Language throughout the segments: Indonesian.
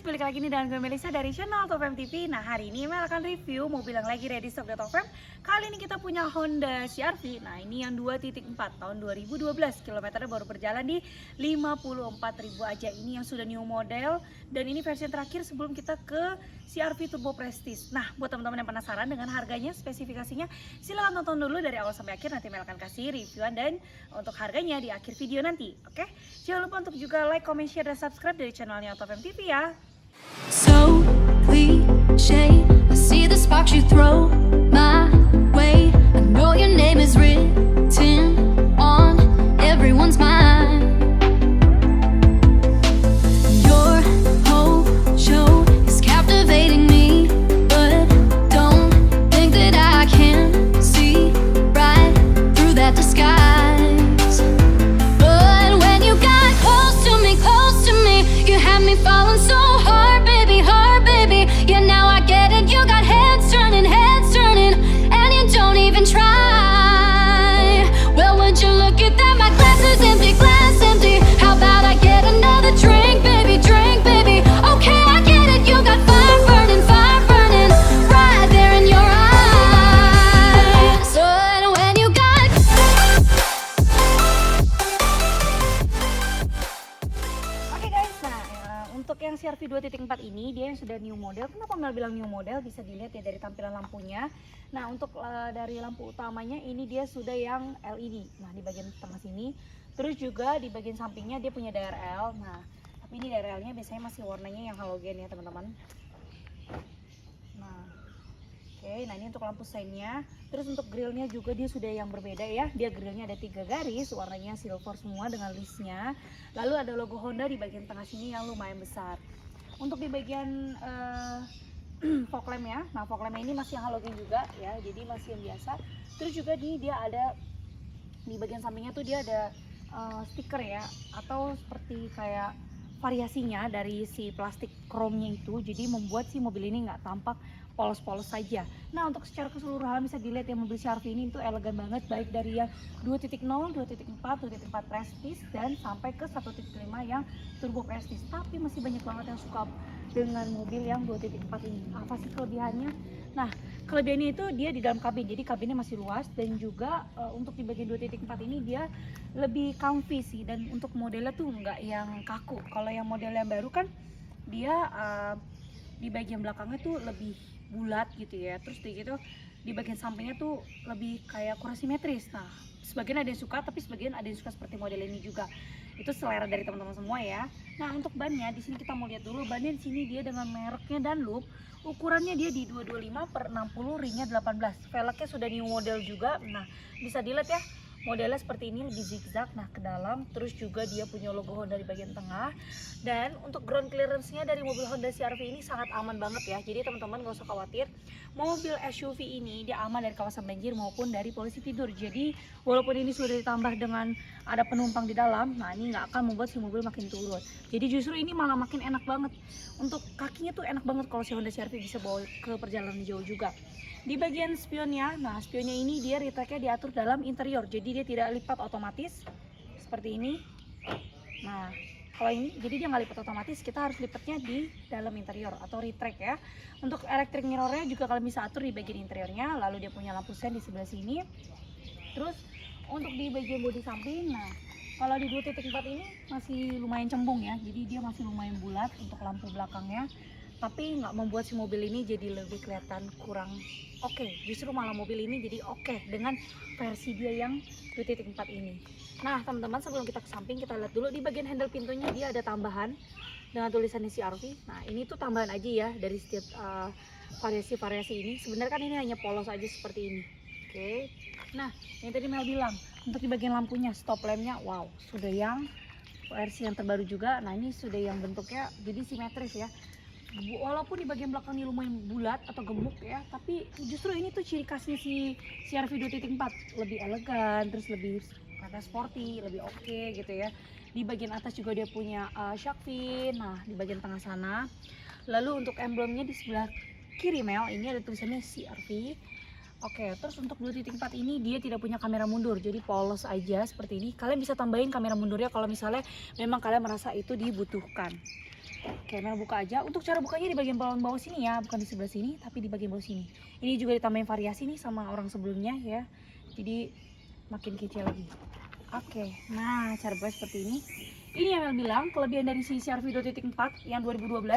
balik lagi nih dengan gue Melisa dari channel Top FM TV. Nah, hari ini Mel akan review mobil yang lagi ready stock di Top FM. Kali ini kita punya Honda CR-V. Nah, ini yang 2.4 tahun 2012. Kilometernya baru berjalan di 54.000 aja. Ini yang sudah new model dan ini versi yang terakhir sebelum kita ke CR-V Turbo Prestige. Nah, buat teman-teman yang penasaran dengan harganya, spesifikasinya, silahkan tonton dulu dari awal sampai akhir. Nanti Mel akan kasih reviewan dan untuk harganya di akhir video nanti. Oke? Jangan lupa untuk juga like, comment, share, dan subscribe dari channelnya Top FM TV ya. So cliche, I see the sparks you throw my way. I know your name is written on everyone's mind. Your whole show is captivating me, but don't think that I can see right through that disguise. But when you got close to me, you had me falling so hard, baby, yeah, now I get it, you got heads turning, and you don't even try. Well, would you look at that, my glass is empty, how about I get another drink, baby, okay, I get it, you got fire burning, right there in your eyes. But when you got Oke guys, untuk yang CR-V 2.4 ini dia yang sudah new model. Kenapa Mel bilang new model? Bisa dilihat ya dari tampilan lampunya. Nah, untuk dari lampu utamanya ini dia sudah yang LED. Nah, di bagian tengah sini. Terus juga di bagian sampingnya dia punya DRL. Nah, tapi ini DRL-nya biasanya masih warnanya yang halogen ya, teman-teman. Nah, oke, nah ini untuk lampu seinnya. Terus untuk grillnya juga dia sudah yang berbeda ya. Dia grillnya ada 3 garis, warnanya silver semua dengan listnya. Lalu ada logo Honda di bagian tengah sini yang lumayan besar. Untuk di bagian fog lamp ya. Nah, fog lamp ini masih yang halogen juga ya. Jadi masih yang biasa. Terus juga dia ada di bagian sampingnya tuh dia ada stiker ya, atau seperti kayak variasinya dari si plastik chrome-nya itu, jadi membuat si mobil ini nggak tampak polos-polos saja. Nah, untuk secara keseluruhan bisa dilihat ya mobil CR-V ini itu elegan banget, baik dari yang 2.0, 2.4, 2.4 Prestige dan sampai ke 1.5 yang Turbo Prestige. Tapi masih banyak banget yang suka dengan mobil yang 2.4 ini. Apa sih kelebihannya? Nah, kelebihannya itu dia di dalam kabin, jadi kabinnya masih luas dan juga untuk di bagian 2.4 ini dia lebih comfy sih, dan untuk modelnya tuh nggak yang kaku. Kalau yang model yang baru kan dia di bagian belakangnya tuh lebih bulat gitu ya, terus di bagian sampingnya tuh lebih kayak kurang simetris. Nah, sebagian ada yang suka, tapi sebagian ada yang suka seperti model ini juga. Itu selera dari teman-teman semua ya. Nah, untuk bannya di sini kita mau lihat dulu. Bannya di sini dia dengan mereknya Dunlop. Ukurannya dia di 225/60, ringnya 18. Velgnya sudah new model juga. Nah, bisa dilihat ya. Modelnya seperti ini, lebih zigzag, nah ke dalam. Terus juga dia punya logo Honda di bagian tengah. Dan untuk ground clearance-nya dari mobil Honda CR-V ini sangat aman banget ya. Jadi teman-teman gak usah khawatir, mobil SUV ini dia aman dari kawasan banjir maupun dari polisi tidur. Jadi walaupun ini sudah ditambah dengan ada penumpang di dalam, nah ini nggak akan membuat si mobil makin turun. Jadi justru ini malah makin enak banget. Untuk kakinya tuh enak banget kalau si Honda CR-V bisa bawa ke perjalanan jauh juga. Di bagian spionnya, nah spionnya ini dia retracknya diatur dalam interior, jadi dia tidak lipat otomatis seperti ini. Nah, kalau ini jadi dia nggak lipat otomatis, kita harus lipatnya di dalam interior atau retrack ya. Untuk electric mirrornya juga kalian bisa atur di bagian interiornya. Lalu dia punya lampu sen di sebelah sini. Terus untuk di bagian bodi samping, nah kalau di 2.4 ini masih lumayan cembung ya, jadi dia masih lumayan bulat untuk lampu belakangnya. Tapi nggak membuat si mobil ini jadi lebih kelihatan kurang oke. Justru malah mobil ini jadi oke dengan versi dia yang 2.4 ini. Nah, teman-teman, sebelum kita ke samping, kita lihat dulu di bagian handle pintunya dia ada tambahan dengan tulisannya CR-V. Nah, ini tuh tambahan aja ya dari setiap variasi-variasi ini. Sebenarnya kan ini hanya polos aja seperti ini. Oke. Nah, yang tadi Mel bilang, untuk di bagian lampunya, stop lampnya, wow, sudah yang versi yang terbaru juga. Nah, ini sudah yang bentuknya jadi simetris ya. Walaupun di bagian belakangnya lumayan bulat atau gemuk ya, tapi justru ini tuh ciri khasnya si CR-V 2.4, lebih elegan, terus lebih agak sporty, lebih oke gitu ya. Di bagian atas juga dia punya shark fin, nah di bagian tengah sana. Lalu untuk emblemnya di sebelah kiri Mel, ini ada tulisannya CR-V. Oke, terus untuk 2.4 ini dia tidak punya kamera mundur, jadi polos aja seperti ini. Kalian bisa tambahin kamera mundurnya kalau misalnya memang kalian merasa itu dibutuhkan. Oke, Mel buka aja. Untuk cara bukanya di bagian bawah sini ya, bukan di sebelah sini, tapi di bagian bawah sini. Ini juga ditambahin variasi nih sama orang sebelumnya ya, jadi makin kece lagi. Oke, nah cara buka seperti ini. Ini yang Mel bilang, kelebihan dari si CR-V 2.4 yang 2012,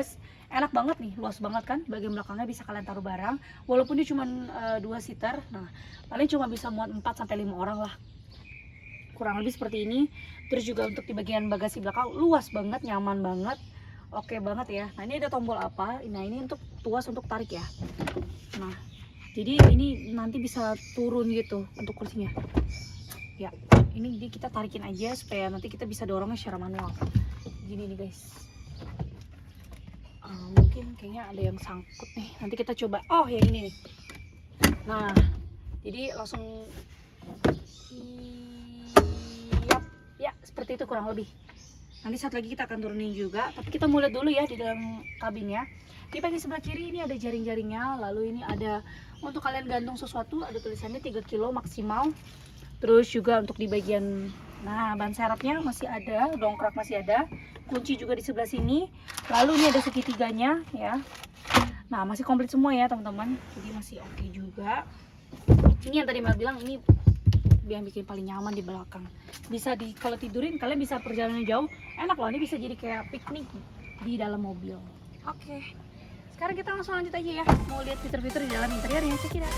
enak banget nih, luas banget kan. Bagian belakangnya bisa kalian taruh barang, walaupun dia cuma 2 seater. Nah, paling cuma bisa muat 4-5 orang lah, kurang lebih seperti ini. Terus juga untuk di bagian bagasi belakang luas banget, nyaman banget, oke banget ya. Nah ini ada tombol apa, nah ini untuk tuas untuk tarik ya. Nah jadi ini nanti bisa turun gitu untuk kursinya ya. Ini kita tarikin aja supaya nanti kita bisa dorongnya secara manual gini nih guys. Mungkin kayaknya ada yang sangkut nih, nanti kita coba. Oh yang ini nih. Nah jadi langsung siap ya, seperti itu kurang lebih. Nanti saat lagi kita akan turunin juga, tapi kita mulai dulu ya di dalam kabinnya. Di bagian sebelah kiri ini ada jaring-jaringnya, lalu ini ada untuk kalian gantung sesuatu, ada tulisannya 3 kilo maksimal. Terus juga untuk di bagian, nah ban serepnya masih ada, dongkrak masih ada, kunci juga di sebelah sini. Lalu ini ada segitiganya ya. Nah masih komplit semua ya teman-teman, jadi masih oke juga. Ini yang tadi Mel bilang, ini yang bikin paling nyaman di belakang. Bisa kalau tidurin kalian bisa perjalanan jauh, enak loh. Ini bisa jadi kayak piknik di dalam mobil. Oke, sekarang kita langsung lanjut aja ya, mau lihat fitur-fitur di dalam interiornya. Check it out.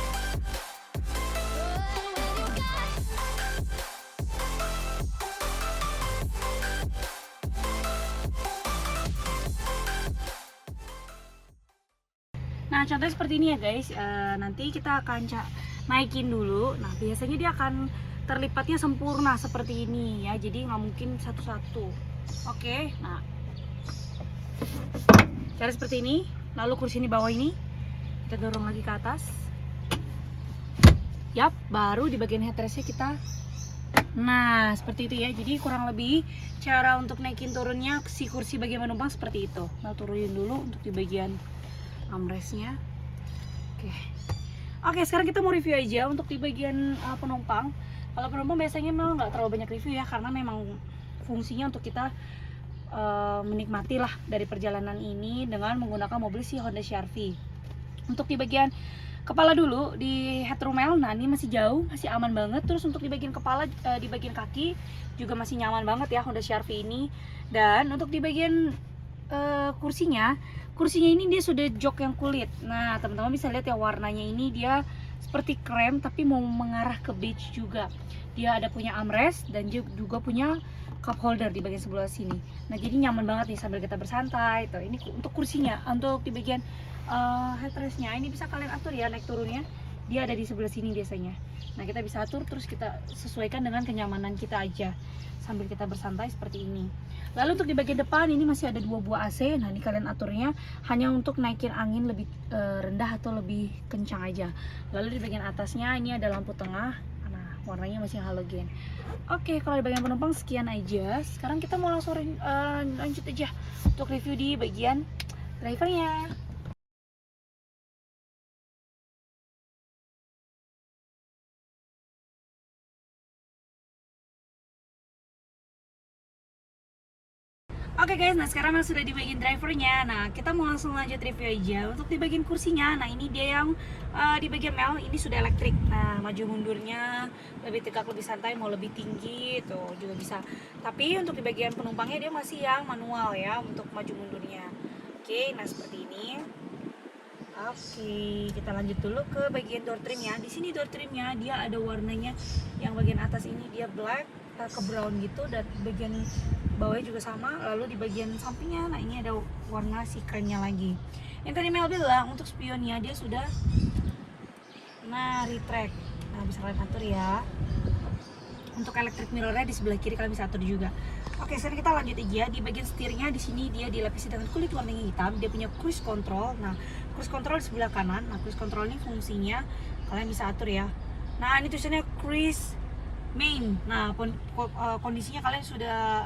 Nah contohnya seperti ini ya guys. Nanti kita akan naikin dulu. Nah biasanya dia akan terlipatnya sempurna seperti ini ya, jadi nggak mungkin satu-satu. Oke, nah cara seperti ini. Lalu kursi ini bawah ini kita dorong lagi ke atas. Yap, baru di bagian headrestnya kita. Nah seperti itu ya, jadi kurang lebih cara untuk naikin turunnya si kursi bagian penumpang seperti itu. Nah turunin dulu untuk di bagian armrestnya. Oke, sekarang kita mau review aja untuk di bagian penumpang. Kalau penumpang biasanya memang nggak terlalu banyak review ya, karena memang fungsinya untuk kita menikmati lah dari perjalanan ini dengan menggunakan mobil si Honda CR-V. Untuk di bagian kepala dulu, di headroom Mel, nah ini masih jauh, masih aman banget. Terus untuk di bagian kepala, di bagian kaki juga masih nyaman banget ya Honda CR-V ini. Dan untuk di bagian kursinya ini dia sudah jok yang kulit. Nah teman-teman bisa lihat ya, warnanya ini dia seperti krem tapi mau mengarah ke beige juga. Dia ada punya armrest dan juga punya cup holder di bagian sebelah sini. Nah jadi nyaman banget nih sambil kita bersantai. Tuh ini untuk kursinya. Untuk di bagian headrestnya ini bisa kalian atur ya naik turunnya. Dia ada di sebelah sini biasanya. Nah kita bisa atur, terus kita sesuaikan dengan kenyamanan kita aja sambil kita bersantai seperti ini. Lalu untuk di bagian depan ini masih ada 2 buah AC. Nah ini kalian aturnya hanya untuk naikin angin lebih rendah atau lebih kencang aja. Lalu di bagian atasnya ini ada lampu tengah. Nah warnanya masih halogen. Oke, kalau di bagian penumpang sekian aja. Sekarang kita mau langsung lanjut aja untuk review di bagian drivernya. Oke guys, nah sekarang sudah di bagian drivernya. Nah kita mau langsung lanjut review aja. Untuk di bagian kursinya, nah ini dia yang di bagian Mel ini sudah elektrik. Nah maju mundurnya lebih tegak, lebih santai, mau lebih tinggi tuh juga bisa. Tapi untuk di bagian penumpangnya dia masih yang manual ya untuk maju mundurnya. Oke, nah seperti ini. Oke, kita lanjut dulu ke bagian door trimnya. Di sini door trimnya dia ada warnanya, yang bagian atas ini dia black ke brown gitu, dan bagian bawahnya juga sama. Lalu di bagian sampingnya, nah ini ada warna si kremnya lagi. Yang tadi Mel bilang untuk spionnya dia sudah retract. Nah bisa kalian atur ya. Untuk electric mirrornya di sebelah kiri kalian bisa atur juga. Oke, sekarang kita lanjut aja. Di bagian setirnya di sini dia dilapisi dengan kulit warnanya hitam. Dia punya cruise control. Nah cruise control di sebelah kanan. Nah cruise control ini fungsinya kalian bisa atur ya. Nah ini tulisannya cruise main. Nah kondisinya kalian sudah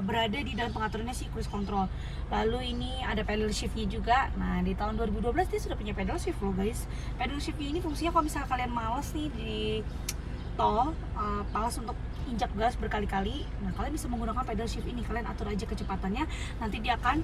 berada di dalam pengaturannya si cruise control. Lalu ini ada pedal shiftnya juga. Nah di tahun 2012 dia sudah punya pedal shift loh guys. Pedal shiftnya ini fungsinya kalau misalnya kalian males nih di tol, malas untuk injak gas berkali-kali, nah kalian bisa menggunakan pedal shift ini. Kalian atur aja kecepatannya, nanti dia akan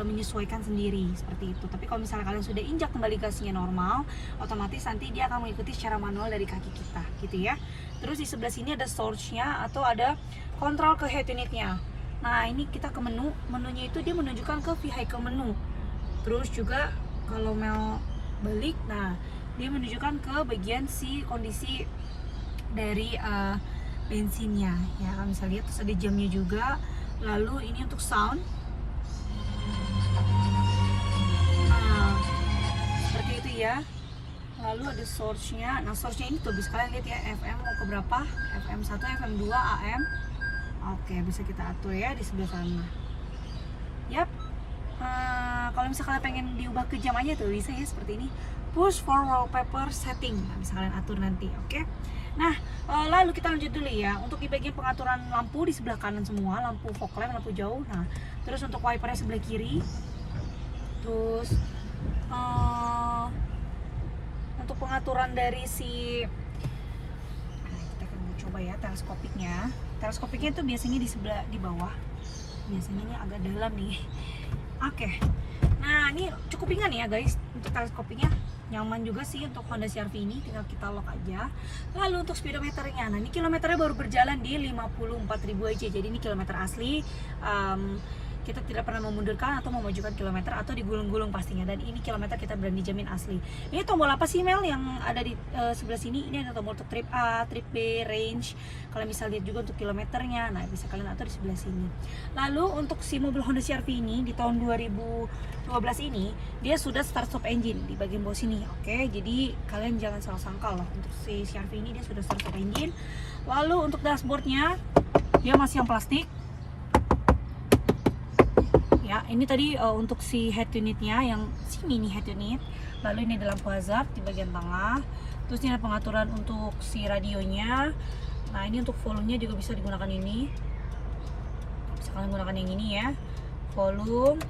menyesuaikan sendiri seperti itu. Tapi kalau misalnya kalian sudah injak kembali gasnya normal, otomatis nanti dia akan mengikuti secara manual dari kaki kita gitu ya. Terus di sebelah sini ada storage-nya atau ada kontrol ke head unit-nya. Nah ini kita ke menunya itu dia menunjukkan ke vehicle menu. Terus juga kalau mau balik, nah dia menunjukkan ke bagian si kondisi dari bensinnya ya, kalian bisa lihat. Terus ada jamnya juga. Lalu ini untuk sound, nah seperti itu ya. Lalu ada source-nya. Nah source-nya ini tuh bisa kalian lihat ya, FM mau ke berapa, FM 1, FM 2, AM. Oke, bisa kita atur ya di sebelah sana. Yap. Kalau misalnya kalian pengen diubah ke jam aja tuh bisa ya seperti ini. Push for wallpaper setting, nah, bisa kalian atur nanti. Oke. Nah lalu kita lanjut dulu ya. Untuk di bagian pengaturan lampu di sebelah kanan semua, lampu fog lamp, lampu jauh. Nah terus untuk wipernya sebelah kiri. Terus untuk pengaturan dari si, kita akan coba ya teleskopiknya. Teleskopiknya itu biasanya di sebelah di bawah. Biasanya ini agak dalam nih. Oke. Nah ini cukup ringan ya guys untuk teleskopiknya. Nyaman juga sih untuk Honda CR-V ini, tinggal kita lock aja. Lalu untuk speedometernya, nah ini kilometernya baru berjalan di 54.000 aja. Jadi ini kilometer asli. Kita tidak pernah memundurkan atau memajukan kilometer atau digulung-gulung pastinya. Dan ini kilometer kita berani jamin asli. Ini tombol apa sih Mel yang ada di sebelah sini? Ini ada tombol untuk trip A, trip B, range. Kalian bisa lihat juga untuk kilometernya. Nah bisa kalian atur di sebelah sini. Lalu untuk si mobil Honda CR-V ini di tahun 2012 ini dia sudah start stop engine di bagian bawah sini. Oke, jadi kalian jangan salah sangka loh, untuk si CR-V ini dia sudah start stop engine. Lalu untuk dashboardnya dia masih yang plastik. Ya, ini tadi untuk si head unitnya yang si mini head unit. Lalu ini ada lampu hazard di bagian tengah. Terus ini ada pengaturan untuk si radionya. Nah ini untuk volumenya juga bisa digunakan ini. Bisa kalian gunakan yang ini ya, volume.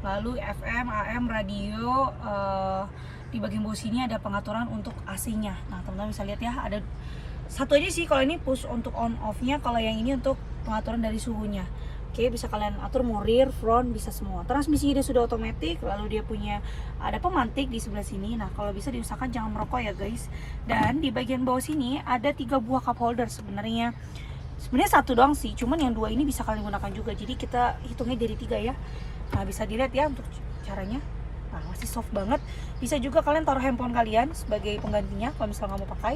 Lalu FM, AM, radio. Di bagian bawah sini ada pengaturan untuk AC-nya. Nah teman-teman bisa lihat ya, ada satu aja sih kalau ini push untuk on off-nya. Kalau yang ini untuk pengaturan dari suhunya. Oke, bisa kalian atur mau rear, front, bisa semua. Transmisinya dia sudah otomatis, lalu dia punya ada pemantik di sebelah sini. Nah, kalau bisa diusahakan jangan merokok ya guys. Dan di bagian bawah sini ada 3 buah cup holder sebenarnya. Sebenarnya 1 doang sih, cuman yang 2 ini bisa kalian gunakan juga. Jadi kita hitungnya dari 3 ya. Nah, bisa dilihat ya untuk caranya. Nah, masih soft banget. Bisa juga kalian taruh handphone kalian sebagai penggantinya kalau misalnya nggak mau pakai.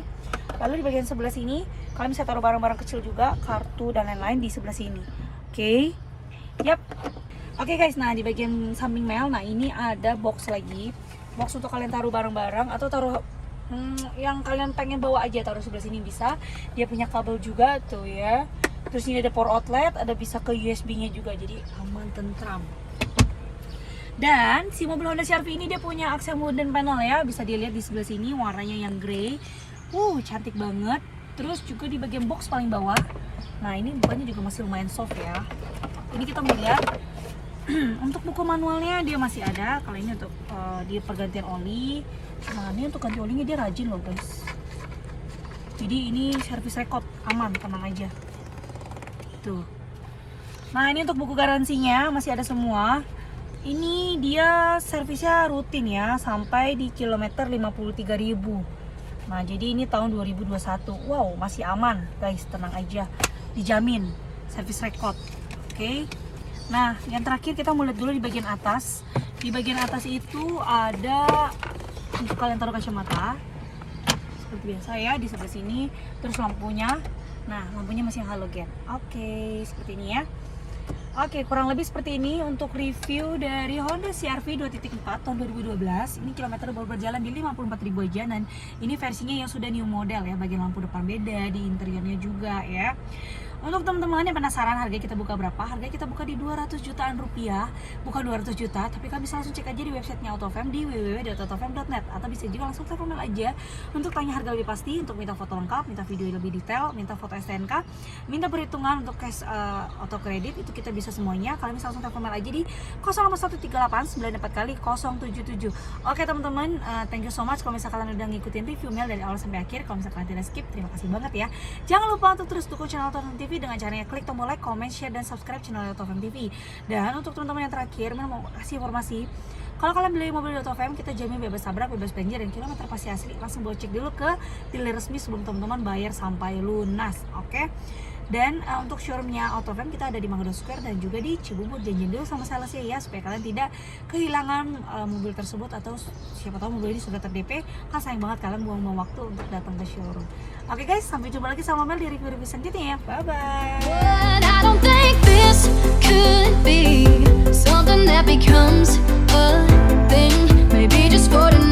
Lalu di bagian sebelah sini kalian bisa taruh barang-barang kecil juga, kartu dan lain-lain di sebelah sini. Oke, yap. Oke guys, nah di bagian samping Mel, nah ini ada box lagi. Box untuk kalian taruh barang-barang atau taruh yang kalian pengen bawa aja, taruh sebelah sini bisa. Dia punya kabel juga tuh ya. Terus ini ada power outlet, ada bisa ke USB-nya juga, jadi aman tentram. Dan si mobil Honda CR-V ini dia punya aksen wooden panel ya, bisa dilihat di sebelah sini warnanya yang grey. Cantik banget. Terus juga di bagian box paling bawah. Nah ini bukannya juga masih lumayan soft ya. Ini kita mau lihat untuk buku manualnya dia masih ada. Kalau ini untuk dia pergantian oli. Nah ini untuk ganti olinya dia rajin loh guys. Jadi ini service record, aman, tenang aja. Tuh. Nah ini untuk buku garansinya masih ada semua. Ini dia servisnya rutin ya sampai di kilometer 53.000. Nah jadi ini tahun 2021. Wow, masih aman guys, tenang aja, dijamin service record. Oke. Nah yang terakhir kita mau lihat dulu di bagian atas. Di bagian atas itu ada untuk kalian taruh kacamata seperti biasa ya di sebelah sini. Terus lampunya, nah lampunya masih halogen. Oke, seperti ini ya. Oke, kurang lebih seperti ini untuk review dari Honda CR-V 2.4 tahun 2012. Ini kilometer baru berjalan di 54.000 aja, dan ini versinya yang sudah new model ya. Bagian lampu depan beda, di interiornya juga ya. Untuk teman-teman yang penasaran harga kita buka berapa, harga kita buka di 200 jutaan rupiah, bukan 200 juta, tapi kalian bisa langsung cek aja di websitenya AutoFam di www.autofam.net, atau bisa juga langsung telepon aja untuk tanya harga lebih pasti, untuk minta foto lengkap, minta video lebih detail, minta foto STNK, minta perhitungan untuk cash auto kredit, itu kita bisa semuanya. Kalian bisa langsung telepon aja di 08138 94 kali 077. Oke teman-teman, thank you so much kalau misalkan kalian udah ngikutin review Mel dari awal sampai akhir. Kalau misalkan kalian tidak skip, terima kasih banget ya. Jangan lupa untuk terus dukung channel AutoFam TV dengan caranya klik tombol like, comment, share, dan subscribe channel AutoFam TV. Dan untuk teman-teman yang terakhir, Mel mau kasih informasi, kalau kalian beli mobil di AutoFam, kita jamin bebas tabrak, bebas banjir, dan kilometer pasti asli. Langsung bawa cek dulu ke dealer resmi sebelum teman-teman bayar sampai lunas, oke? Dan untuk showroomnya AutoFam kita ada di Mangga Square dan juga di Cibubur. Janjian dulu sama sales ya, supaya kalian tidak kehilangan mobil tersebut, atau siapa tahu mobil ini sudah ter-DP. Kan sayang banget kalian buang-buang waktu untuk datang ke showroom. Oke guys, sampai jumpa lagi sama Mel di review-review selanjutnya ya. Bye-bye. But I don't think this could be something that becomes a thing. Maybe just for tonight.